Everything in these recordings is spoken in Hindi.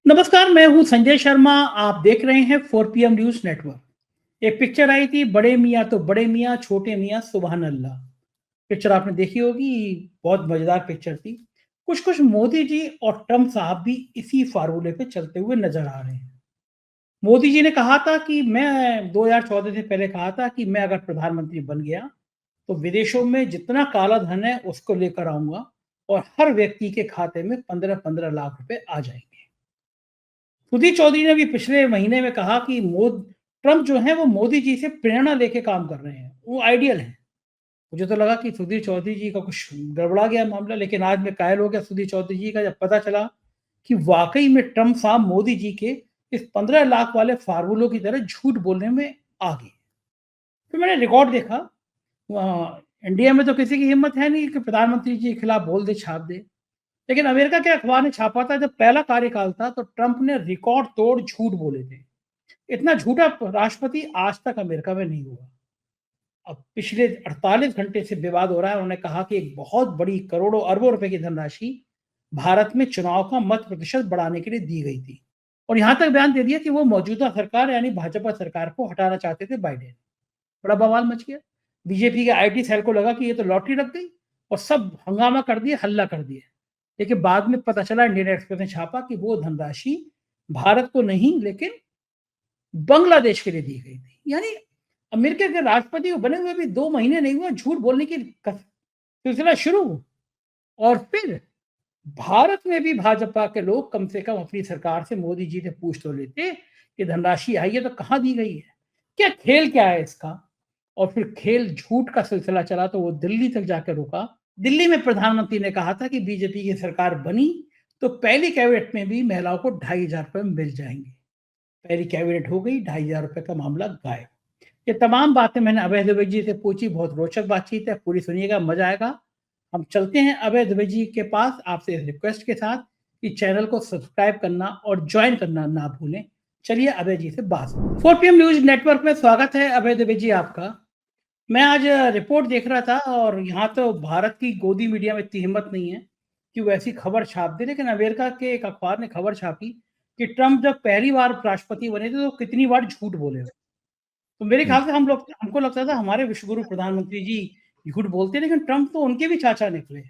नमस्कार, मैं हूँ संजय शर्मा। आप देख रहे हैं 4 PM न्यूज़ नेटवर्क। एक पिक्चर आई थी, बड़े मियाँ तो बड़े मियाँ, छोटे मियाँ सुबहान अल्लाह। पिक्चर आपने देखी होगी, बहुत मज़ेदार पिक्चर थी। कुछ-कुछ मोदी जी और ट्रम्प साहब भी इसी फ़ॉर्मूले पे चलते हुए नज़र आ रहे हैं। मोदी जी ने कहा था कि मैं 2014 से पहले कहा था कि मैं अगर प्रधानमंत्री बन गया, तो विदेशों में जितना काला धन है, उसको लेकर आऊँगा और हर व्यक्ति के खाते में 15-15 लाख रुपए आ जाएँगे। सुधीर चौधरी ने भी पिछले महीने में कहा कि मोद ट्रम्प जो है वो मोदी जी से प्रेरणा लेके काम कर रहे हैं, वो आइडियल हैं। मुझे तो लगा कि सुधीर चौधरी जी का कुछ गड़बड़ा गया मामला, लेकिन आज मैं कायल हो गया सुधीर चौधरी जी का जब पता चला कि वाक़ई में ट्रम्प साहब मोदी जी के इस 15 लाख वाले फ़ॉर्मूलों की तरह झूठ बोलने में आ गए। फिर मैंने रिकॉर्ड देखा, इंडिया में तो किसी की हिम्मत है नहीं कि प्रधानमंत्री जी के खिलाफ बोल दे, छाप दे। लेकिन अमेरिका के अखबार ने छापा था, जब पहला कार्यकाल था तो ट्रम्प ने रिकॉर्ड तोड़ झूठ बोले थे। इतना झूठा राष्ट्रपति आज तक अमेरिका में नहीं हुआ। अब पिछले 48 घंटे से विवाद हो रहा है। उन्होंने कहा कि एक बहुत बड़ी करोड़ों अरबों रुपए की धनराशि भारत में चुनाव का मत प्रतिशत बढ़ाने के लिए दी गई थी और यहाँ तक बयान दे दिया कि वो मौजूदा सरकार यानी भाजपा सरकार को हटाना चाहते थे बाइडेन। बड़ा बवाल मच गया। बीजेपी के आईटी सेल को लगा कि ये तो लॉटरी लग गई और सब हंगामा कर दिए, हल्ला कर दिए। लेकिन बाद में पता चला, इंडियन एक्सप्रेस ने छापा कि वो धनराशि भारत को नहीं लेकिन बांग्लादेश के लिए दी गई थी। यानी अमेरिका के राष्ट्रपति को बने हुए भी 2 महीने नहीं हुए, झूठ बोलने की सिलसिला शुरू। और फिर भारत में भी भाजपा के लोग कम से कम अपनी सरकार से, मोदी जी से पूछ तो लेते कि धनराशि आई है तो कहाँ दी गई है? क्या खेल क्या है इसका? और फिर खेल झूठ का सिलसिला चला तो वो दिल्ली तक जाकर रुका। दिल्ली में प्रधानमंत्री ने कहा था कि बीजेपी की सरकार बनी तो पहली कैबिनेट में भी महिलाओं को 2,500 रुपए मिल जाएँगे। पहली कैबिनेट हो गई, 2,500 रुपए का मामला गायब। ये तमाम बातें मैंने अभय दुबे जी से पूछी। बहुत रोचक बातचीत है, पूरी सुनिएगा, मज़ा आएगा। हम चलते हैं अभय दुबे जी के पास, आपसे इस रिक्वेस्ट के साथ कि चैनल को सब्सक्राइब करना और जॉइन करना ना भूलें। चलिए अभय जी से बात। 4 PM न्यूज़ नेटवर्क में स्वागत है अभय दुबे जी आपका। मैं आज रिपोर्ट देख रहा था और यहाँ तो भारत की गोदी मीडिया में इतनी हिम्मत नहीं है कि वो ऐसी खबर छाप दे, लेकिन अमेरिका के एक अखबार ने खबर छापी कि ट्रम्प जब पहली बार राष्ट्रपति बने थे तो कितनी बार झूठ बोले हो। तो मेरे हुँ। ख्याल से हमको लगता था हमारे विश्वगुरु प्रधानमंत्री जी झूठ बोलते हैं, लेकिन ट्रम्प तो उनके भी चाचा निकले।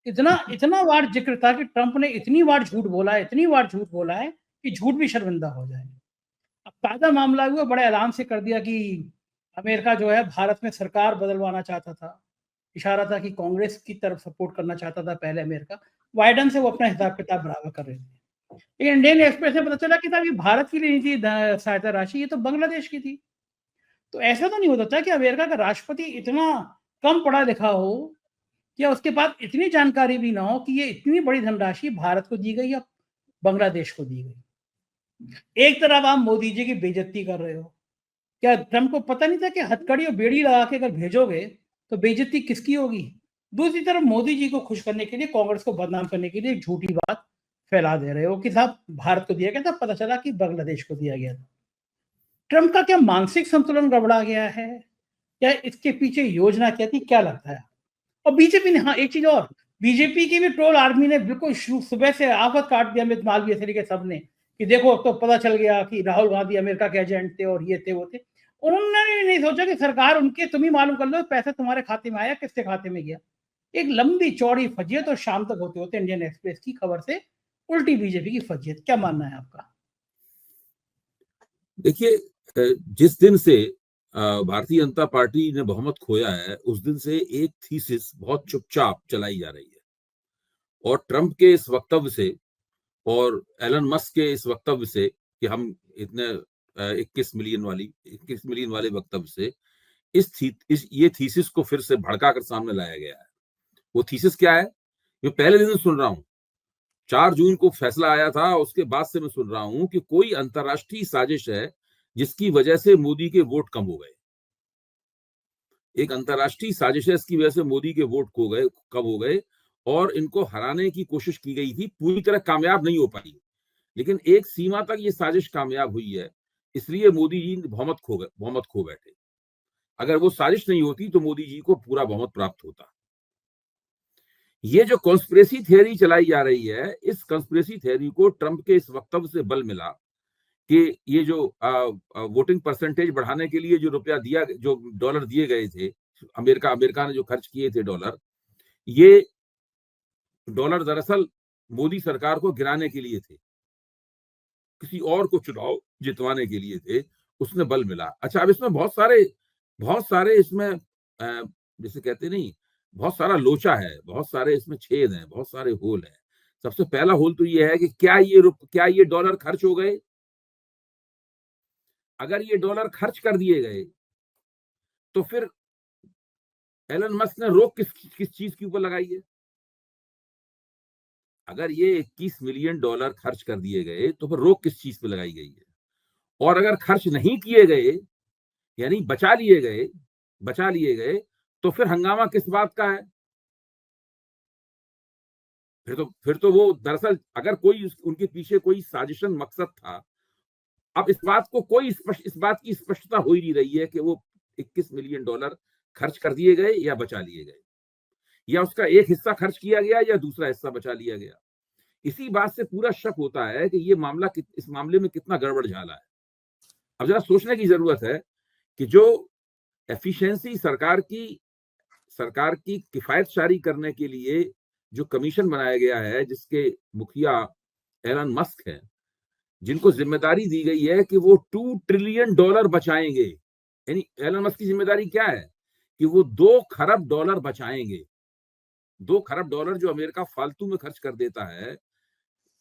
इतना इतना बार जिक्र था कि ट्रम्प ने इतनी बार झूठ बोला है, इतनी बार झूठ बोला है कि झूठ भी शर्मिंदा हो जाए। अब ताज़ा मामला हुआ, बड़े ऐलान से कर दिया कि अमेरिका जो है भारत में सरकार बदलवाना चाहता था। इशारा था कि कांग्रेस की तरफ सपोर्ट करना चाहता था पहले अमेरिका। बाइडेन से वो अपना हिसाब-किताब बराबर कर रहे थे। लेकिन इंडियन एक्सप्रेस में पता चला कि साहब ये भारत की नहीं थी सहायता राशि, ये तो बांग्लादेश की थी। तो ऐसा तो नहीं होता था कि अमेरिका का राष्ट्रपति इतना कम पढ़ा-लिखा हो या उसके पास इतनी जानकारी भी ना हो कि ये इतनी बड़ी धनराशि भारत को दी गई या बांग्लादेश को दी गई। एक तरफ आप मोदी जी की बेइज्जती कर रहे हो। क्या ट्रम्प को पता नहीं था कि हथकड़ी और बेड़ी लगा के अगर भेजोगे तो बेइज्जती किसकी होगी? दूसरी तरफ मोदी जी को खुश करने के लिए, कांग्रेस को बदनाम करने के लिए एक झूठी बात फैला दे रहे हो कि साहब भारत को दिया गया था, पता चला कि बांग्लादेश को दिया गया था। ट्रम्प का क्या मानसिक संतुलन गड़बड़ा गया है? क्या इसके पीछे योजना क्या थी? क्या लगता है? और बीजेपी ने, हाँ, एक चीज़ और, बीजेपी की भी ट्रोल आर्मी ने बिल्कुल सुबह से आफत काट दिया, अमित मालवीय से लेके सबने, कि देखो अब तो पता चल गया कि राहुल गांधी अमेरिका के एजेंट थे और ये थे वो थे। उन्होंने नहीं सोचा कि सरकार उनके, तुम ही मालूम कर लो पैसा तुम्हारे खाते में आया, किसके खाते में गया। एक लंबी चौड़ी फजियत, और शाम तक होते होते इंडियन एक्सप्रेस की खबर से उल्टी बीजेपी की फजियत। क्या मानना है आपका? देखिए जिस दिन से भारतीय जनता पार्टी ने बहुमत खोया है, उस दिन से एक थीसिस बहुत चुपचाप चलाई जा रही है और ट्रम्प के इस वक्तव्य से और एलन मस्क के इस वक्तव्य से कि हम इतने 21 मिलियन वाले वक्तव्य से इस ये थीसिस को फिर से भड़का कर सामने लाया गया है। वो थीसिस क्या है? ये पहले दिन सुन रहा हूँ। 4 जून को फैसला आया था, उसके बाद से मैं सुन रहा हूँ कि कोई अंतर्राष्ट्रीय साजिश है जिसकी वजह से मोदी के वोट कम हो गए। एक अंतर्राष्ट्रीय साजिश है, इसकी वजह से मोदी के वोट कम हो गए और इनको हराने की कोशिश की गई थी, पूरी तरह कामयाब नहीं हो पाई। लेकिन एक सीमा तक ये साजिश कामयाब हुई है, इसलिए मोदी जी बहुमत खो बैठे। अगर वो साजिश नहीं होती तो मोदी जी को पूरा बहुमत प्राप्त होता। ये जो कॉन्स्पिरेसी थियरी चलाई जा रही है, इस कॉन्स्पिरेसी थियरी को ट्रंप के इस वक्तव्य से बल मिला कि ये जो वोटिंग परसेंटेज बढ़ाने के लिए जो रुपया दिया, जो डॉलर दिए गए थे, अमेरिका ने जो खर्च किए थे डॉलर, ये डॉलर दरअसल मोदी सरकार को गिराने के लिए थे, किसी और को चुनाव जितवाने के लिए थे, उसने बल मिला। अच्छा, अब इसमें बहुत सारे इसमें जैसे कहते नहीं, बहुत सारा लोचा है, बहुत सारे इसमें छेद हैं, बहुत सारे होल हैं। सबसे पहला होल तो ये है कि क्या ये डॉलर खर्च हो गए? अगर ये डॉलर खर्च कर दिए गए तो फिर एलन मस्क ने रोक किस चीज के ऊपर लगाई है? अगर ये 21 मिलियन डॉलर खर्च कर दिए गए तो फिर रोक किस चीज पे लगाई गई है? और अगर खर्च नहीं किए गए, यानी बचा लिए गए, तो फिर हंगामा किस बात का है? फिर तो वो दरअसल अगर कोई उनके पीछे कोई साजिशन मकसद था, अब इस बात की स्पष्टता हो ही नहीं रही है कि वो 21 मिलियन डॉलर खर्च कर दिए गए या बचा लिए गए, या उसका एक हिस्सा खर्च किया गया या दूसरा हिस्सा बचा लिया गया। इसी बात से पूरा शक होता है कि इस मामले में कितना गड़बड़ झाला है। अब जरा सोचने की जरूरत है कि जो एफिशिएंसी सरकार की किफायतशारी करने के लिए जो कमीशन बनाया गया है, जिसके मुखिया एलन मस्क हैं, जिनको जिम्मेदारी दी गई है कि वो $2 ट्रिलियन बचाएंगे। यानी एलन मस्क की जिम्मेदारी क्या है कि वो $2 खरब बचाएंगे। $2 खरब जो अमेरिका फालतू में खर्च कर देता है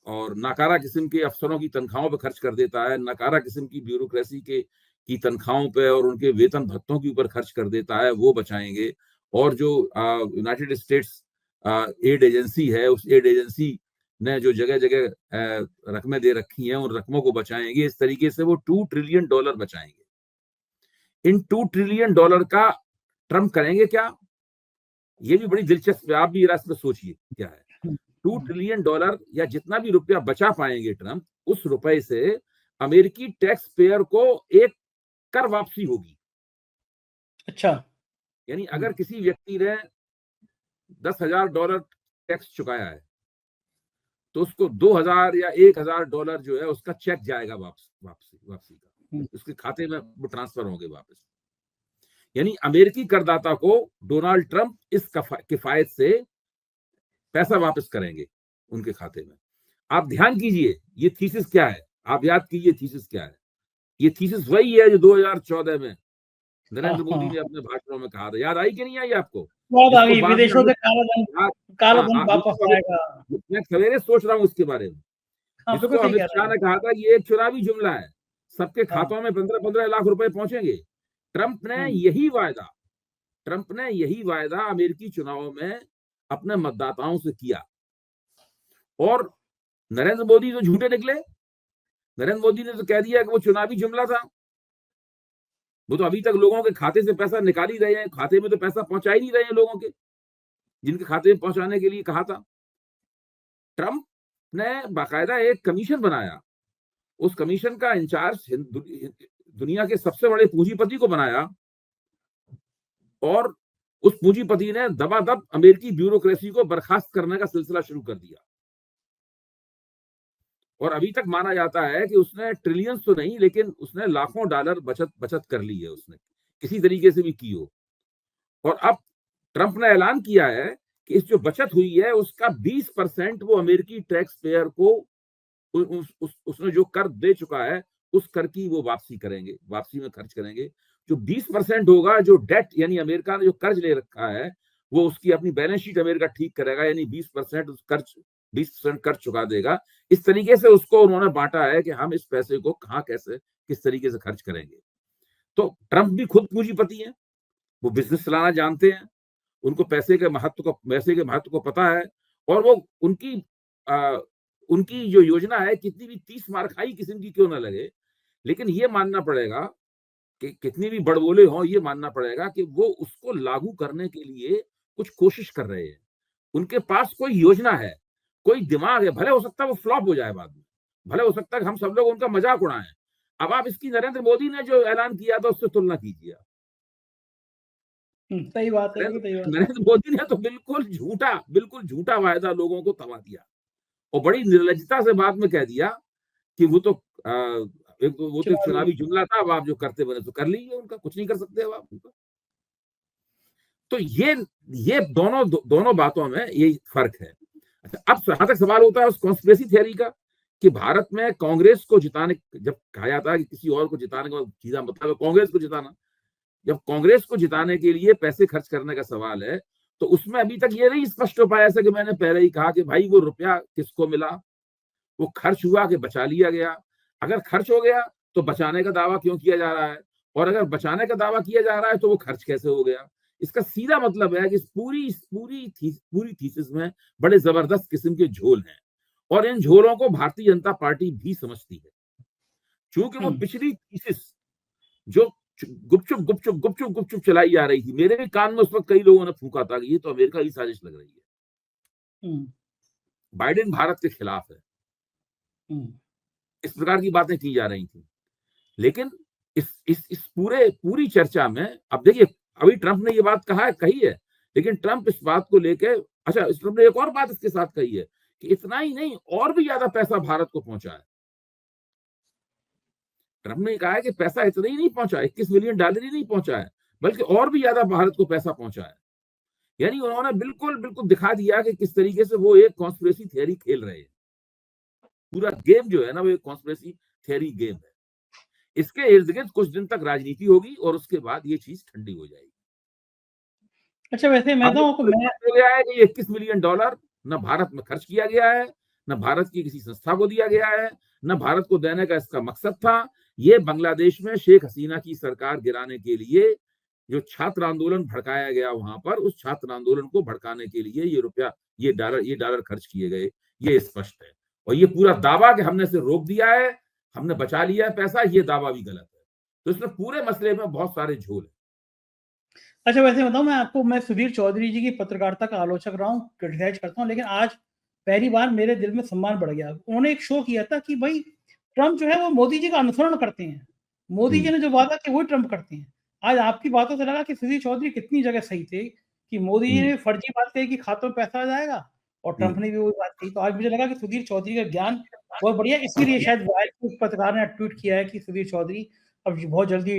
और नाकारा किस्म के अफसरों की तनख्वाहों पर खर्च कर देता है, नाकारा किस्म की ब्यूरोक्रेसी की तनख्वाहों पे और उनके वेतन भत्तों के ऊपर खर्च कर देता है, वो बचाएंगे। और जो यूनाइटेड स्टेट्स एड एजेंसी है, उस एड एजेंसी ने जो जगह जगह रकमें दे रखी हैं, उन रकमों को बचाएंगे। इस तरीके से वो $2 ट्रिलियन बचाएंगे। इन $2 ट्रिलियन का ट्रम्प करेंगे क्या? ये भी बड़ी दिलचस्प है। आप भी इस पर सोचिए क्या है। $2 ट्रिलियन या जितना भी रुपया बचा पाएंगे ट्रम्प, उस रुपए से अमेरिकी टैक्स पेयर को एक कर वापसी होगी। अच्छा, यानी अगर किसी व्यक्ति ने $10,000 टैक्स चुकाया है, तो उसको 2,000 या $1,000 जो है उसका चेक जाएगा वापसी का, उसके खाते में वो ट्रांसफर होंगे वापस। यानी अमेरिकी करदाता को डोनाल्ड ट्रंप इस किफायत से पैसा वापस करेंगे उनके खाते में। आप ध्यान कीजिए, ये थीसिस क्या है, आप याद कीजिए थीसिस क्या है। ये थीसिस वही है जो 2014 में नरेंद्र मोदी ने अपने भाषणों में कहा था। याद आई कि नहीं आई आपको? विदेशों से काला धन वापस आएगा। मैं सवेरे सोच रहा हूँ उसके बारे में, जिसको अमित शाह ने कहा था ये एक चुनावी जुमला है, सबके खातों में 15-15 लाख रुपए पहुंचेंगे। ट्रंप ने यही वायदा अमेरिकी चुनावों में अपने मतदाताओं से किया, और नरेंद्र मोदी तो झूठे निकले। नरेंद्र मोदी ने तो कह दिया कि वो चुनावी जुमला था। वो तो अभी तक लोगों के खाते से पैसा निकाल ही रहे हैं, खाते में तो पैसा पहुंचा ही नहीं रहे हैं लोगों के, जिनके खाते में पहुंचाने के लिए कहा था। ट्रंप ने बाकायदा एक कमीशन बनाया, उस कमीशन का इंचार्ज दुनिया के सबसे बड़े पूंजीपति को बनाया, और उस पूंजीपति ने दबादब अमेरिकी ब्यूरोक्रेसी को बर्खास्त करने का सिलसिला शुरू कर दिया। और अभी तक माना जाता है कि उसने ट्रिलियंस तो नहीं, लेकिन उसने लाखों डॉलर बचत कर ली है, उसने किसी तरीके से भी की हो। और अब ट्रंप ने ऐलान किया है कि इस जो बचत हुई है उसका 20% वो अमेरिकी टैक्स पेयर को उसने जो कर दे चुका है उस कर की वो वापसी में खर्च करेंगे। जो 20% होगा, जो डेट यानी अमेरिका ने जो कर्ज ले रखा है, वो उसकी अपनी बैलेंस शीट अमेरिका ठीक करेगा, यानी 20% कर्ज चुका देगा। इस तरीके से उसको उन्होंने बांटा है कि हम इस पैसे को कहां कैसे किस तरीके से खर्च करेंगे। तो ट्रंप भी खुद पूंजीपति है, वो बिजनेस चलाना जानते हैं, उनको पैसे के महत्व को पता है, और वो उनकी जो योजना है कितनी भी 30 मारखाई किस्म की क्यों ना लगे, लेकिन ये मानना पड़ेगा कि कितनी भी बड़बोले हों, ये मानना पड़ेगा कि वो उसको लागू करने के लिए कुछ कोशिश कर रहे हैं। उनके पास कोई योजना है, कोई दिमाग है। भले हो सकता है वो फ्लॉप हो जाए बाद में, भले हो सकता है कि हम सब लोग उनका मजाक उड़ाएं। अब आप इसकी नरेंद्र मोदी ने जो ऐलान किया था उससे तुलना कीजिए। सही बात है, बिल्कुल सही बात है। नरेंद्र मोदी ने तो बिल्कुल झूठा वायदा लोगों को थमा दिया और बड़ी निर्लज्जता से बाद में कह दिया कि वो तो एक चुनावी चुनावी जुमला था, अब आप जो करते बने तो कर लीजिए, उनका कुछ नहीं कर सकते अब आप उनका। तो ये दोनों बातों में ये फर्क है। अच्छा, अब जहां तक सवाल होता है उस कॉन्स्पिरेसी थियरी का कि भारत में कांग्रेस को जिताने, जब कहा जाता है कि किसी और को जिताने का सीधा मतलब कांग्रेस को जिताना, जब कांग्रेस को जिताने के लिए पैसे खर्च करने का सवाल है, तो उसमें अभी तक ये नहीं स्पष्ट हो पाया, ऐसा कि मैंने पहले ही कहा कि भाई वो रुपया किसको मिला, वो खर्च हुआ कि बचा लिया गया। अगर खर्च हो गया तो बचाने का दावा क्यों किया जा रहा है, और अगर बचाने का दावा किया जा रहा है तो वो खर्च कैसे हो गया। इसका सीधा मतलब है कि पूरी थीसिस में बड़े जबरदस्त किस्म के झोल हैं, और इन झोलों को भारतीय जनता पार्टी भी समझती है, क्योंकि वो पिछली थीसिस जो गुपचुप चलाई जा रही थी, मेरे भी कान में उस वक्त कई लोगों ने फूंका था कि ये तो अमेरिका की साजिश लग रही है, बाइडेन भारत के खिलाफ है, इस प्रकार की बातें की जा रही थी। लेकिन इस पूरी चर्चा में अब देखिए, अभी ट्रंप ने ये बात कही है, लेकिन ट्रंप इस बात को लेके, अच्छा, ट्रंप ने एक और बात इसके साथ कही है कि इतना ही नहीं, और भी ज्यादा पैसा भारत को पहुंचा है। ट्रंप ने कहा है कि पैसा इतना ही नहीं पहुंचा, $21 मिलियन ही नहीं पहुंचा है, बल्कि और भी ज्यादा भारत को पैसा पहुंचा है। यानी उन्होंने बिल्कुल दिखा दिया कि किस तरीके से वो एक कॉन्स्पिरेसी थियरी खेल रहे हैं। पूरा गेम जो है ना, वो एक कॉन्स्पिरेसी थियरी गेम है। इसके इर्द गिर्द कुछ दिन तक राजनीति होगी और उसके बाद ये चीज ठंडी हो जाएगी। अच्छा, वैसे मैं तो हो गया है कि $21 मिलियन न भारत में खर्च किया गया है, न भारत की किसी संस्था को दिया गया है, न भारत को देने का इसका मकसद था। ये बांग्लादेश में शेख हसीना की सरकार गिराने के लिए जो छात्र आंदोलन भड़काया गया वहां पर, उस छात्र आंदोलन को भड़काने के लिए ये डॉलर खर्च किए गए, ये स्पष्ट है। और ये पूरा दावा कि हमने इसे रोक दिया है, हमने बचा लिया है पैसा, ये दावा भी गलत है। तो इसमें पूरे मसले में बहुत सारे झोल है। अच्छा, वैसे बताऊं मैं आपको, मैं सुधीर चौधरी जी की पत्रकारिता का आलोचक रहा हूँ, क्रिटिसाइज करता हूँ, लेकिन आज पहली बार मेरे दिल में सम्मान बढ़ गया। उन्होंने एक शो किया था कि भाई ट्रंप जो है वो मोदी जी का अनुसरण करते हैं, मोदी जी ने जो वादा किया वही ट्रंप करते हैं। आज आपकी बातों से लगा कि सुधीर चौधरी कितनी जगह सही थे कि मोदी जी ने फर्जी बात कही कि खातों में पैसा आ जाएगा, और ट्रंप ने भी वही बात कही। तो आज मुझे लगा कि सुधीर चौधरी का ज्ञान बहुत बढ़िया, इसीलिए शायद पत्रकार ने ट्वीट किया है कि सुधीर चौधरी अब बहुत जल्दी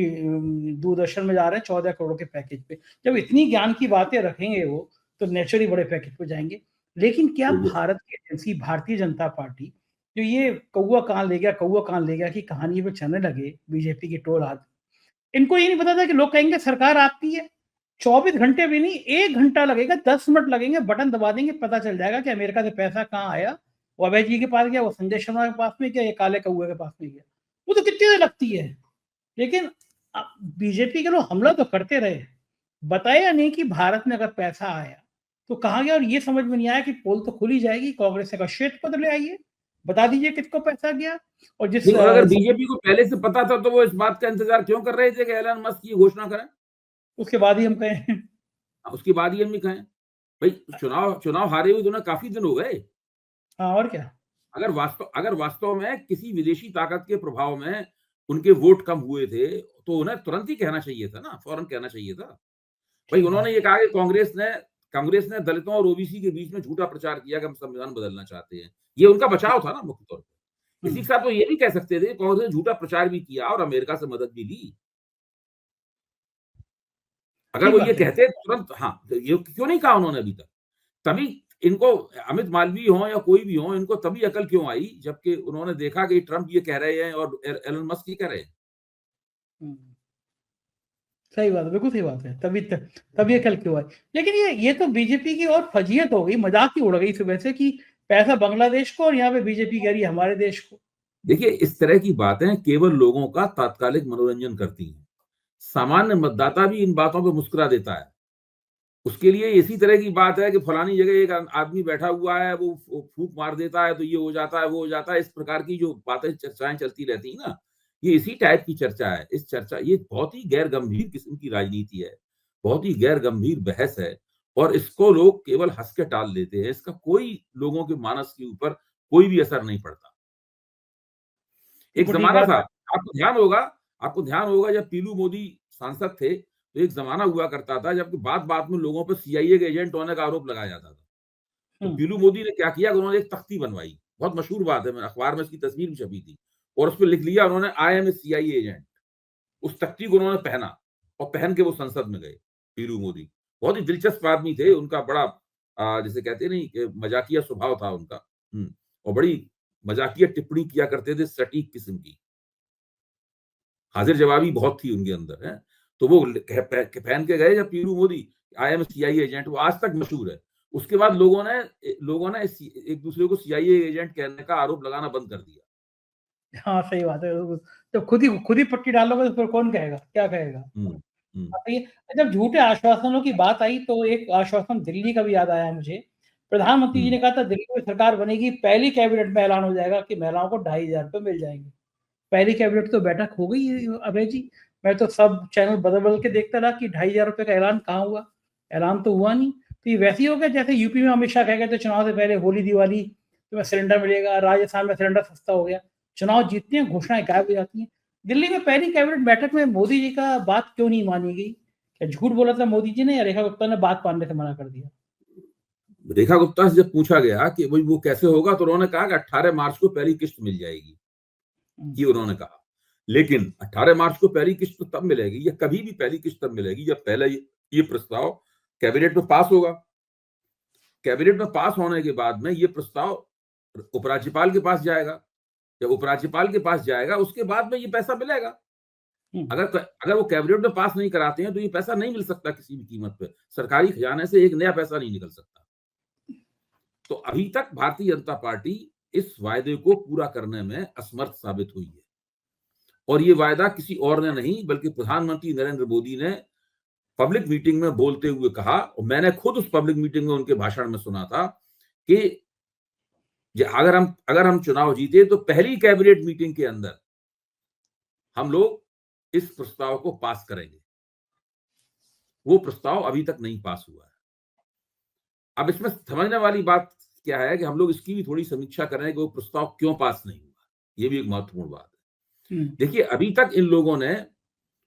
दूरदर्शन में जा रहे हैं 14 करोड़ के पैकेज पे। जब इतनी ज्ञान की बातें रखेंगे वो, तो नेचुरली बड़े पैकेज पे जाएंगे। लेकिन क्या भारत की एजेंसी भारतीय जनता पार्टी, जो ये कौआ कान ले गया की कहानी पे चलने लगे बीजेपी के टोल हाथ, इनको ये नहीं पता था कि लोग कहेंगे सरकार आपकी है, 24 घंटे भी नहीं, 1 घंटा लगेगा, 10 मिनट लगेंगे, बटन दबा देंगे, पता चल जाएगा कि अमेरिका से पैसा कहाँ आया, वो अभय जी के पास गया, वो संजय शर्मा के पास में गया, ये काले कौए के पास में गया। वो तो कितनी देर लगती है। लेकिन बीजेपी के लोग हमला तो करते रहे, बताया नहीं कि भारत में अगर पैसा आया तो कहाँ गया, और ये समझ में नहीं आया कि पोल तो खुल ही जाएगी, कांग्रेस का श्वेत पत्र ले आइए, बता दीजिए किसको पैसा गया। और जिस अगर बीजेपी को पहले से पता था तो वो इस बात का इंतजार क्यों कर रहे थे कि एलन मस्क की घोषणा करें? उसके बाद ही हम कहें, उसके बाद ही हम भी कहें भाई चुनाव हारे हुए तो काफी दिन हो गए। हाँ, और क्या। अगर वास्तव में किसी विदेशी ताकत के प्रभाव में उनके वोट कम हुए थे तो उन्हें तुरंत ही कहना चाहिए था ना, फौरन कहना चाहिए था। भाई उन्होंने ये कहा कि कांग्रेस ने दलितों और ओबीसी के बीच में झूठा प्रचार किया कि हम संविधान बदलना चाहते हैं। ये उनका बचाव था ना मुख्य तौर पर। इसी के साथ तो ये भी कह सकते थे कांग्रेस ने झूठा प्रचार भी किया और अमेरिका से मदद भी ली। अगर वो ये कहते तुरंत, हाँ, ये क्यों नहीं कहा उन्होंने अभी तक? तभी इनको, अमित मालवीय हो या कोई भी हो, इनको तभी अकल क्यों आई जबकि उन्होंने देखा कि ट्रंप ये कह रहे हैं और एलन मस्क ये कह रहे हैं। सही बात है, बिल्कुल सही बात है। तभी कल क्यों आई। लेकिन ये तो बीजेपी की और फजीयत हो गई, मजाक ही उड़ गई सुबह से कि पैसा बांग्लादेश को और यहाँ पे बीजेपी कह रही है हमारे देश को। देखिए, इस तरह की बातें केवल लोगों का तात्कालिक मनोरंजन करती हैं। सामान्य मतदाता भी इन बातों पर मुस्कुरा देता है। उसके लिए इसी तरह की बात है कि फलानी जगह एक आदमी बैठा हुआ है, वो फूंक मार देता है तो ये हो जाता है, वो हो जाता है। इस प्रकार की जो बातें, चर्चाएं चलती रहती है ना, ये इसी टाइप की चर्चा है। ये बहुत ही गैर गंभीर किस्म की राजनीति है, बहुत ही गैर गंभीर बहस है, और इसको लोग केवल हंस के टाल देते हैं। इसका कोई लोगों के मानस के ऊपर कोई भी असर नहीं पड़ता। एक जमाना था, आपको ध्यान होगा जब पीलू मोदी सांसद थे तो एक जमाना हुआ करता था जबकि बात बात में लोगों पर सीआईए के एजेंट होने का आरोप लगाया जाता था। तो पीलू मोदी ने क्या किया कि उन्होंने एक तख्ती बनवाई, बहुत मशहूर बात है, मैं अखबार में इसकी तस्वीर भी छपी थी, और उस पर लिख लिया उन्होंने, I am a CIA agent. उस तख्ती को उन्होंने पहना और पहन के वो संसद में गए पीलू मोदी। बहुत ही दिलचस्प आदमी थे, उनका बड़ा जिसे कहते नहीं कि मजाकिया स्वभाव था उनका। और बड़ी मजाकिया टिप्पणी किया करते थे, सटीक किस्म की, हाजिर जवाबी बहुत थी उनके अंदर है। तो वो पहन के गए जब Pilu Modi, I'm CIA agent, वो आज तक मशहूर है। उसके बाद लोगों ने एक दूसरे को सीआईए एजेंट कहने का आरोप लगाना बंद कर दिया। हाँ, सही बात है। तो खुद ही पट्टी डालोगे तो फिर कौन कहेगा, क्या कहेगा? जब झूठे आश्वासनों की बात आई तो एक आश्वासन दिल्ली का भी याद आया मुझे। प्रधानमंत्री जी ने कहा था दिल्ली में सरकार बनेगी, पहली कैबिनेट में ऐलान हो जाएगा कि महिलाओं को 2,500 रुपए मिल जाएंगे। पहली कैबिनेट तो बैठक हो गई अभय जी, मैं तो सब चैनल बदल के देखता रहा कि 2,500 रुपए का ऐलान कहाँ हुआ, ऐलान तो हुआ नहीं। तो ये वैसे ही हो गया जैसे यूपी में अमित शाह कह गए थे चुनाव से पहले होली दिवाली तुम्हें सिलेंडर मिलेगा, राजस्थान में सिलेंडर सस्ता हो गया, चुनाव जीतते हैं घोषणाएं गायब हो जाती हैं। दिल्ली में पहली कैबिनेट बैठक में मोदी जी का बात क्यों नहीं मानी गई? क्या झूठ बोला था मोदी जी ने या रेखा गुप्ता ने बात मानने से मना कर दिया? रेखा गुप्ता से जब पूछा गया कि भाई वो कैसे होगा, तो उन्होंने कहा कि 18 मार्च को पहली किस्त मिल जाएगी, ये उन्होंने कहा। लेकिन 18 मार्च को पहली किस्त तो तब मिलेगी, या कभी भी पहली किस्त तब मिलेगी जब पहले ये प्रस्ताव कैबिनेट में पास होगा। कैबिनेट में पास होने के बाद में ये प्रस्ताव उपराज्यपाल के पास जाएगा। जब उपराज्यपाल के पास जाएगा उसके बाद में ये पैसा मिलेगा। अगर वो कैबिनेट में पास नहीं कराते हैं तो ये पैसा नहीं मिल सकता किसी भी कीमत पे। सरकारी खजाने से एक नया पैसा नहीं निकल सकता। तो अभी तक भारतीय जनता पार्टी इस वायदे को पूरा करने में असमर्थ साबित हुई है, और ये वायदा किसी और ने नहीं बल्कि प्रधानमंत्री नरेंद्र मोदी ने पब्लिक मीटिंग में बोलते हुए कहा, और मैंने खुद उस पब्लिक मीटिंग में उनके भाषण में सुना था कि अगर हम चुनाव जीते तो पहली कैबिनेट मीटिंग के अंदर हम लोग इस प्रस्ताव को पास करेंगे। वो प्रस्ताव अभी तक नहीं पास हुआ है। अब इसमें समझने वाली बात क्या है कि हम लोग इसकी भी थोड़ी समीक्षा करें कि वो प्रस्ताव क्यों पास नहीं हुआ। ये भी एक महत्वपूर्ण बात है। देखिए, अभी तक इन लोगों ने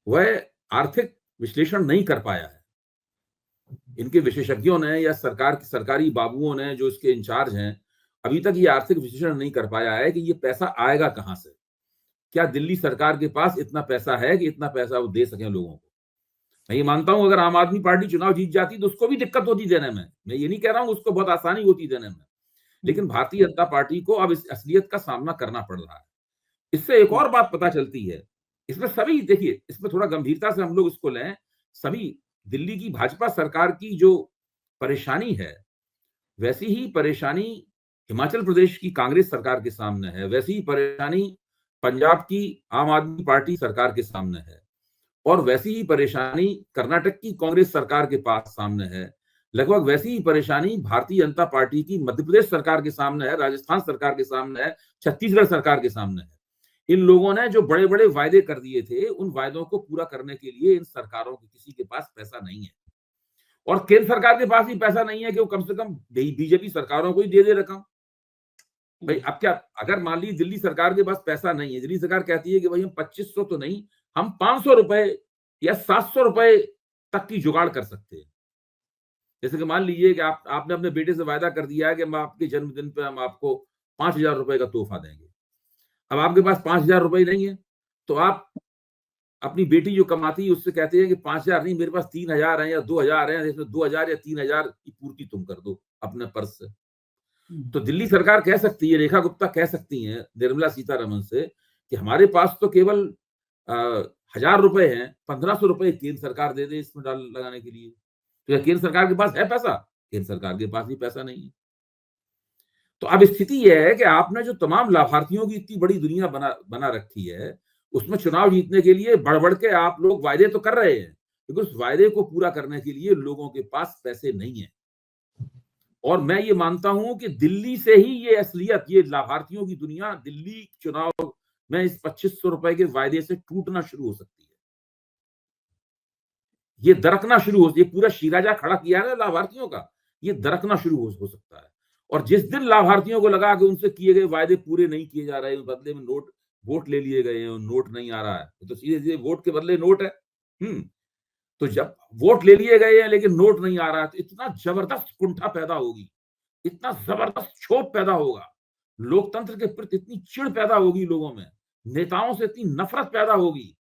वह आर्थिक विश्लेषण नहीं कर पाया है। इनके विशेषज्ञों ने या सरकारी बाबुओं ने जो इसके इंचार्ज हैं, अभी तक ये आर्थिक विश्लेषण नहीं कर पाया है कि ये पैसा आएगा कहां से। क्या दिल्ली सरकार के पास इतना पैसा है कि इतना पैसा वो दे सके लोगों को? मैं ये मानता हूं अगर आम आदमी पार्टी चुनाव जीत जाती तो उसको भी दिक्कत होती देने में, मैं ये नहीं कह रहा हूं उसको बहुत आसानी होती देने में, लेकिन भारतीय जनता पार्टी को अब इस असलियत का सामना करना पड़ रहा है। इससे एक और बात पता चलती है, इसमें सभी देखिए, इसमें थोड़ा गंभीरता से हम लोग इसको लें। सभी दिल्ली की भाजपा सरकार की जो परेशानी है, वैसी ही परेशानी हिमाचल प्रदेश की कांग्रेस सरकार के सामने है, वैसी ही परेशानी पंजाब की आम आदमी पार्टी सरकार के सामने है, और वैसी ही परेशानी कर्नाटक की कांग्रेस सरकार के पास सामने है। लगभग वैसी ही परेशानी भारतीय जनता पार्टी की मध्य प्रदेश सरकार के सामने है, राजस्थान सरकार के सामने है, छत्तीसगढ़ सरकार के सामने है। इन लोगों ने जो बड़े बड़े वायदे कर दिए थे, उन वायदों को पूरा करने के लिए इन सरकारों के किसी के पास पैसा नहीं है, और केंद्र सरकार के पास भी पैसा नहीं है कि वो कम से कम बीजेपी सरकारों को ही दे रकम। भाई अब क्या, अगर मान लीजिए दिल्ली सरकार के पास पैसा नहीं है, दिल्ली सरकार कहती है कि भाई हम 2500 तो नहीं, हम 500 रुपए या 700 रुपए तक की जुगाड़ कर सकते हैं। जैसे कि मान लीजिए कि आपने अपने बेटे से वायदा कर दिया है कि हम आपके जन्मदिन पे हम आपको 5,000 रुपए का तोहफा देंगे। अब आपके पास 5,000 रुपए नहीं है, तो आप अपनी बेटी जो कमाती है उससे कहते हैं कि 5,000 नहीं, मेरे पास 3,000 है या 2,000 है, इसमें 2,000 या 3,000 की पूर्ति तुम कर दो अपने पर्स से। तो दिल्ली सरकार कह सकती है, रेखा गुप्ता कह सकती हैं निर्मला सीतारमण से कि हमारे पास तो केवल 1,000 रुपए हैं, 1,500 रुपए केंद्र सरकार दे दे इसमें लगाने के लिए। तो क्या केंद्र सरकार के पास है पैसा? केंद्र सरकार के पास भी पैसा नहीं है। तो अब स्थिति यह है कि आपने जो तमाम लाभार्थियों की इतनी बड़ी दुनिया बना रखी है, उसमें चुनाव जीतने के लिए बढ़ के आप लोग वायदे तो कर रहे हैं, लेकिन उस वायदे को पूरा करने के लिए लोगों के पास पैसे नहीं है। और मैं ये मानता हूं कि दिल्ली से ही ये असलियत, ये लाभार्थियों की दुनिया दिल्ली चुनाव में इस 2500 रुपए के वायदे से टूटना शुरू हो सकती है। ये दरकना शुरू हो, ये पूरा शिराजा खड़ा किया है ना लाभार्थियों का, ये दरकना शुरू हो सकता है। और जिस दिन लाभार्थियों को लगा कि उनसे किए गए वायदे पूरे नहीं किए जा रहे, बदले में वोट ले लिए गए हैं और नोट नहीं आ रहा है, तो सीधे सीधे वोट के बदले नोट है। तो जब वोट ले लिए गए हैं लेकिन नोट नहीं आ रहा है, तो इतना जबरदस्त कुंठा पैदा होगी, इतना जबरदस्त क्षोभ पैदा होगा, लोकतंत्र के प्रति इतनी चिढ़ पैदा होगी लोगों में, नेताओं से इतनी नफरत पैदा होगी,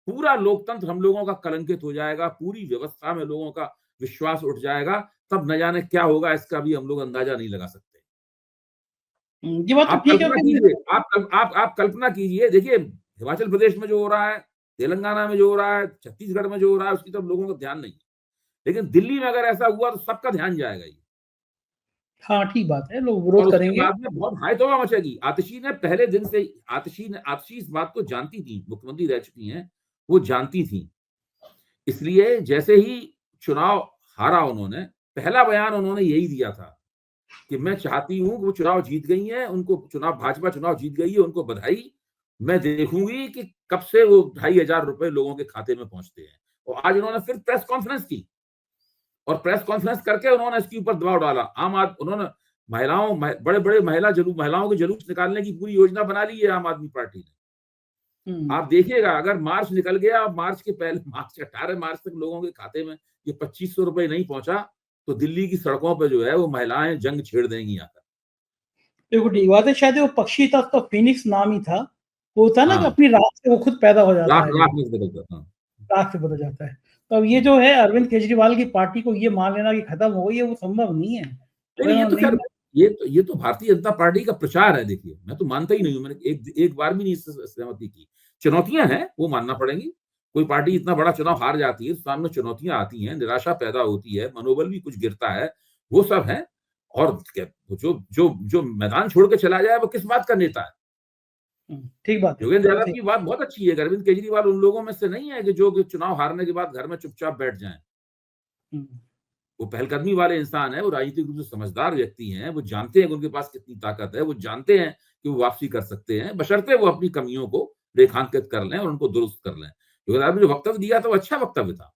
पूरा लोकतंत्र हम लोगों का कलंकित हो जाएगा, पूरी व्यवस्था में लोगों का विश्वास उठ जाएगा, तब न जाने क्या होगा, इसका भी हम लोग अंदाजा नहीं लगा सकते। ये बात तो आप ठीक है। कल्पना कीजिए, आप कल्पना कीजिए, देखिए हिमाचल प्रदेश में जो हो रहा है, तेलंगाना में जो हो रहा है, छत्तीसगढ़ में जो हो रहा है, उसकी तरफ लोगों का ध्यान नहीं है। लेकिन दिल्ली में अगर ऐसा हुआ तो सबका ध्यान जाएगा ये। हाँ, ठीक बात है, लोग और विरोध उसके करेंगे। बाद में बहुत हाय-तौबा मचेगी। आतिशी ने पहले दिन से आतिशी इस बात को जानती थी, मुख्यमंत्री रह चुकी हैं, वो जानती थी। इसलिए जैसे ही चुनाव हारा उन्होंने, पहला बयान उन्होंने यही दिया था कि मैं चाहती हूँ कि वो चुनाव जीत गई हैं, उनको भाजपा चुनाव जीत गई है, उनको बधाई। मैं देखूँगी कि कब से वो ₹2500 लोगों के खाते में पहुँचते हैं। और आज उन्होंने फिर प्रेस कॉन्फ्रेंस की और प्रेस कॉन्फ्रेंस करके उन्होंने इसके ऊपर दबाव डाला। उन्होंने बड़े-बड़े महिलाओं के जुलूस निकालने की पूरी योजना बना ली है आम आदमी पार्टी ने। आप देखिएगा, अगर मार्च निकल गया, मार्च 18 मार्च तक लोगों के खाते में ये ₹2500 नहीं पहुंचा, तो दिल्ली की सड़कों पे जो है वो महिलाएं जंग छेड़ देंगी आकर। देखो ठीक बात है, शायद वो पक्षी था, उसका फिनिक्स नाम ही था। वो होता है ना कि हाँ, अपनी राख से वो खुद पैदा हो जाता राख है, राख में से निकलता था। राख से बदल जाता है। तो अब ये जो है अरविंद केजरीवाल की पार्टी को ये मान लेना कि खत्म हो गई है, वो संभव नहीं है। अगर नहीं, ये तो नहीं खैर ये तो भारतीय जनता पार्टी का प्रचार है। देखिए, मैं तो मानता ही नहीं हूँ, मैंने एक बार भी नहीं इससे सहमति की। चुनौतियां हैं, वो मानना पड़ेंगी। कोई पार्टी इतना बड़ा चुनाव हार जाती है, सामने चुनौतियां आती हैं, निराशा पैदा होती है, मनोबल भी कुछ गिरता है, वो सब है। और जो मैदान छोड़ के चला जाए वो किस बात का नेता है? ठीक बात है, योगेंद्र बिल्कुल यादव सही। की बात बहुत अच्छी है। अरविंद केजरीवाल उन लोगों में से नहीं है कि जो कि चुनाव हारने के बाद घर में चुपचाप बैठ जाएं। हुँ, वो पहलकदमी वाले इंसान है, वो राजनीतिक रूप से समझदार व्यक्ति हैं, वो जानते हैं कि उनके पास कितनी ताकत है, वो जानते हैं कि वो वापसी कर सकते हैं, बशर्ते वो अपनी कमियों को रेखांकित कर लें और उनको दुरुस्त कर लें। योगेंद्र यादव ने जो वक्तव्य दिया था वो अच्छा वक्तव्य था।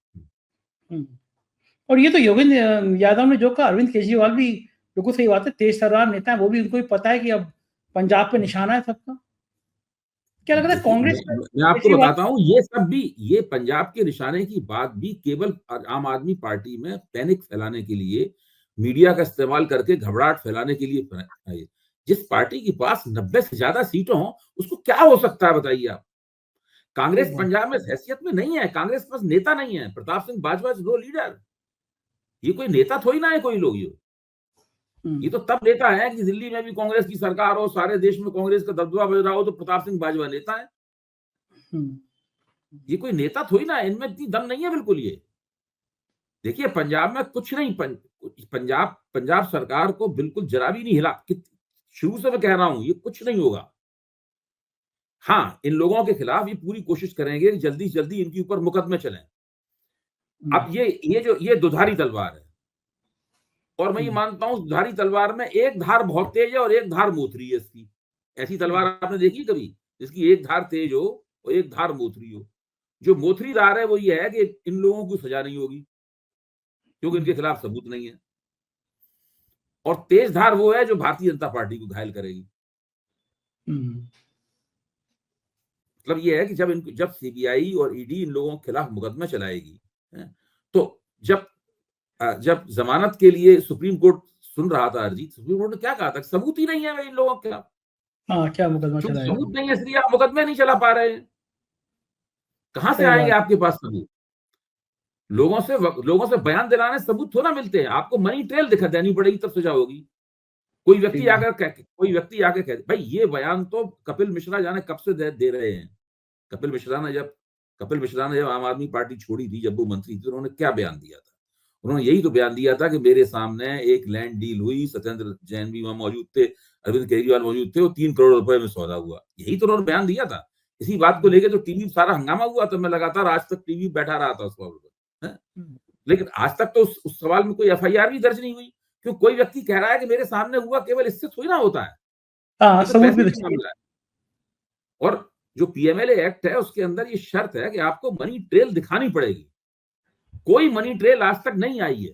हुँ। और ये तो योगेंद्र यादव ने जो कहा, अरविंद केजरीवाल भी बिल्कुल सही बात है, तेज तर्रार नेता है, वो भी उनको भी पता है कि अब पंजाब पे निशाना है सबका। क्या लग रहा है देखिए, कांग्रेस में मैं आपको केजरीवाल। बताता हूँ, ये सब भी, ये पंजाब के निशाने की बात भी केवल आम आदमी पार्टी में पैनिक फैलाने के लिए, मीडिया का इस्तेमाल करके घबराहट फैलाने के लिए है। जिस पार्टी के पास 90 से ज्यादा सीटें हों, उसको क्या हो सकता है बताइए आप? ठीक कांग्रेस बात। पंजाब में हैसियत में नहीं है, कांग्रेस के पास नेता नहीं है। Pratap Singh Bajwa is no leader. ये कोई नेता थोड़ी ना है कोई लोग ये। हुँ, ये तो तब नेता है कि दिल्ली में भी कांग्रेस की सरकार हो, सारे देश में कांग्रेस का दबदबा बज रहा हो, तो प्रताप सिंह बाजवा नेता है। हुँ, ये कोई नेता थोड़ी ना है, इनमें इतनी दम नहीं है बिल्कुल ये। देखिए, पंजाब में कुछ नहीं, पंजाब सरकार को बिल्कुल जरा भी नहीं हिला। शुरू से मैं कह रहा हूं, ये कुछ नहीं होगा। हाँ, इन लोगों के खिलाफ ये पूरी कोशिश करेंगे कि जल्दी से जल्दी इनके ऊपर मुकदमे चलें। हुँ, अब ये दुधारी तलवार है, और मैं ये हुँ, मानता हूँ दुधारी तलवार में एक धार बहुत तेज है और एक धार मोथरी है इसकी। ऐसी हुँ, तलवार आपने देखी कभी जिसकी एक धार तेज हो और एक धार मोथरी हो? जो मोथरी धार है वो ये है कि इन लोगों को सजा नहीं होगी, क्योंकि हुँ, इनके खिलाफ सबूत नहीं है। और तेज धार वो है जो भारतीय जनता पार्टी को घायल करेगी। हुँ, मतलब ये है कि जब सीबीआई और ईडी इन लोगों के खिलाफ मुकदमा चलाएगी, हैं, तो जब जमानत के लिए सुप्रीम कोर्ट सुन रहा था अर्जी, सुप्रीम कोर्ट ने क्या कहा था? सबूत ही नहीं है इन लोगों के खिलाफ। हाँ, क्या मुकदमा चूंकि चलाएगा? सबूत नहीं है इसलिए आप मुकदमे नहीं चला पा रहे हैं। कहां से सही आएंगे बात। आपके पास सबूत? लोगों से बयान दिलाने सबूत थोड़ा मिलते हैं, आपको मनी ट्रेल दिखा देनी पड़ेगी तब सजा होगी। ठीक बात। कोई व्यक्ति आकर कह भाई ये बयान तो कपिल मिश्रा जाने कब से दे रहे हैं। कपिल मिश्रा ने जब आम आदमी पार्टी छोड़ी थी, जब वो मंत्री थे, उन्होंने क्या बयान दिया था? उन्होंने यही तो बयान दिया था कि मेरे सामने एक लैंड डील हुई, सत्येंद्र जैन भी वहां मौजूद थे, अरविंद केजरीवाल मौजूद थे, वो 3 करोड़ रुपए में सौदा हुआ। यही तो उन्होंने बयान दिया था। इसी बात को हुँ, लेके तो टीवी सारा हंगामा हुआ, तो मैं लगातार आज तक टीवी बैठा रहा था उस खबर पर, हैं? हुँ, लेकिन आज तक तो उस सवाल में कोई एफआईआर भी दर्ज नहीं हुई। क्यों? कोई व्यक्ति कह रहा है कि मेरे सामने हुआ, केवल इससे थोड़ी ना होता है। हाँ, ये तो सबूत भी पैसे तो का चाहिए। मामला है। और जो पीएमएलए एक्ट है उसके अंदर ये शर्त है कि आपको मनी ट्रेल दिखानी पड़ेगी। कोई मनी ट्रेल आज तक नहीं आई है।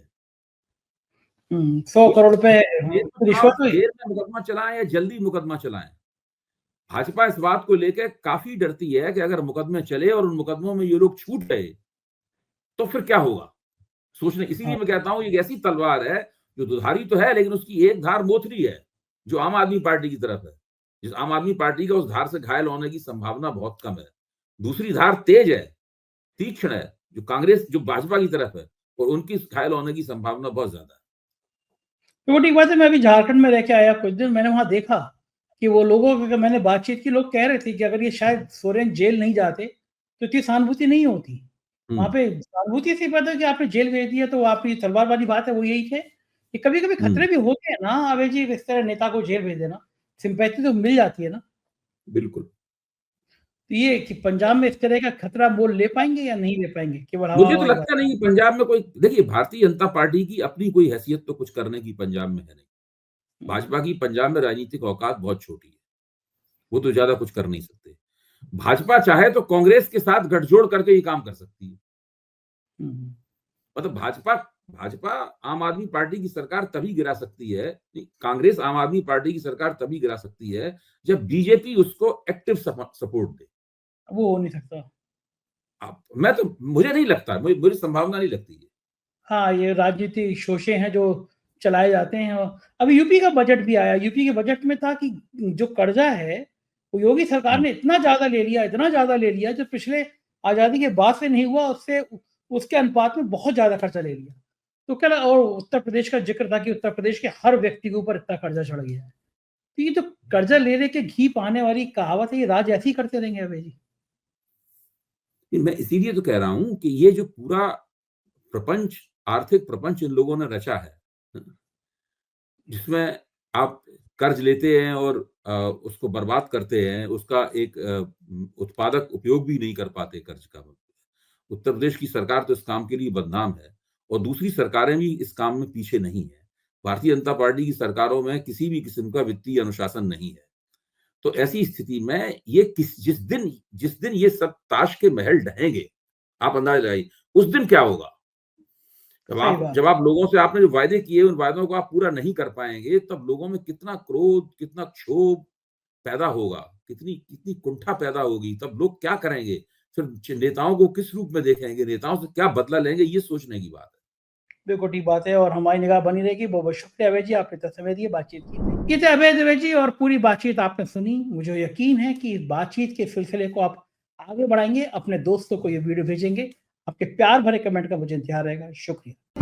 100 वो करोड़ रुपए रिश्वत हुई। देर में मुकदमा चलाएं या जल्दी मुकदमा चलाएं, भाजपा इस बात को लेकर काफी डरती है कि अगर मुकदमे चले और उन मुकदमों में ये लोग छूट गए, तो फिर क्या होगा सोचने। इसीलिए मैं कहता हूं ये एक ऐसी तलवार है जो दुधारी तो है लेकिन उसकी एक धार मोथरी है जो आम आदमी पार्टी की तरफ है। जिस आम आदमी पार्टी का उस धार से घायल होने की संभावना बहुत कम है। दूसरी धार तेज है, तीक्ष्ण है, जो कांग्रेस जो भाजपा की तरफ है, और उनकी घायल होने की संभावना बहुत ज्यादा है। तो वो ठीक बात है। मैं अभी झारखंड में रह के आया कुछ दिन, मैंने वहां देखा कि वो लोगों के मैंने बातचीत की, लोग कह रहे थे कि अगर ये शायद सोरेन जेल नहीं जाते तो इतनी सहानुभूति नहीं होती। वहां पे सहानुभूति से पता है कि आपने जेल भेज दिया, तो आपकी तलवार वाली बात है वो यही थे कि कभी कभी खतरे भी होते हैं ना अभय जी, इस तरह नेता को जेल भेज देना, सिंपैथी तो मिल जाती है ना। बिल्कुल। तो ये कि पंजाब में इस तरह का खतरा मोल ले पाएंगे या नहीं ले पाएंगे, केवल हवा मुझे तो हवाई बात। लगता नहीं कि पंजाब में कोई, देखिए भारतीय जनता पार्टी की अपनी कोई हैसियत तो कुछ करने की पंजाब में है नहीं। भाजपा की पंजाब में राजनीतिक औकात बहुत छोटी है, वो तो ज्यादा कुछ कर नहीं सकते। भाजपा चाहे तो कांग्रेस के साथ गठजोड़ करके ये काम कर सकती है। मतलब भाजपा भाजपा आम आदमी पार्टी की सरकार तभी गिरा सकती है, कांग्रेस आम आदमी पार्टी की सरकार तभी गिरा सकती है जब बीजेपी उसको एक्टिव सपोर्ट दे। वो हो नहीं सकता। मैं तो, मुझे नहीं लगता, मुझे संभावना नहीं लगती है। हाँ, ये राजनीति शोषे हैं जो चलाए जाते हैं। और अभी यूपी का बजट भी आया, यूपी के बजट में था कि जो कर्जा है वो योगी सरकार ने इतना ज्यादा ले लिया, इतना ज्यादा ले लिया, जो पिछले आजादी के बाद से नहीं हुआ, उससे उसके अनुपात में बहुत ज्यादा कर्जा ले लिया। तो क्या, और उत्तर प्रदेश का जिक्र था कि उत्तर प्रदेश के हर व्यक्ति के ऊपर इतना कर्जा चढ़ गया है। तो ये जो कर्जा ले लेके घी पाने वाली कहावत है, ये राज ऐसे ही करते रहेंगे अभय जी। मैं इसीलिए तो कह रहा हूं कि ये जो पूरा प्रपंच, आर्थिक प्रपंच इन लोगों ने रचा है, जिसमें आप कर्ज लेते हैं और उसको बर्बाद करते हैं, उसका एक उत्पादक उपयोग भी नहीं कर पाते कर्ज का। उत्तर प्रदेश की सरकार तो इस काम के लिए बदनाम है, और दूसरी सरकारें भी इस काम में पीछे नहीं है। भारतीय जनता पार्टी की सरकारों में किसी भी किस्म का वित्तीय अनुशासन नहीं है। तो ऐसी स्थिति में ये जिस दिन ये सब ताश के महल ढहेंगे, आप अंदाजा लगाइए उस दिन क्या होगा। सही बात। जब आप लोगों से आपने जो वायदे किए उन वायदों को आप पूरा नहीं कर पाएंगे, तब लोगों में कितना क्रोध, कितना क्षोभ पैदा होगा, कितनी कितनी कुंठा पैदा होगी। तब लोग क्या करेंगे, फिर नेताओं को किस रूप में देखेंगे, नेताओं से क्या बदला लेंगे, ये सोचने की बात है। बिल्कुल ठीक बात है, और हमारी निगाह बनी रहेगी। बहुत बहुत शुक्रिया अभय जी, आपने इतना समय दिए बातचीत की। ये थे अभय जी, और पूरी बातचीत आपने सुनी। मुझे यकीन है कि इस बातचीत के सिलसिले को आप आगे बढ़ाएंगे, अपने दोस्तों को ये वीडियो भेजेंगे। आपके प्यार भरे कमेंट का मुझे इंतजार रहेगा। शुक्रिया।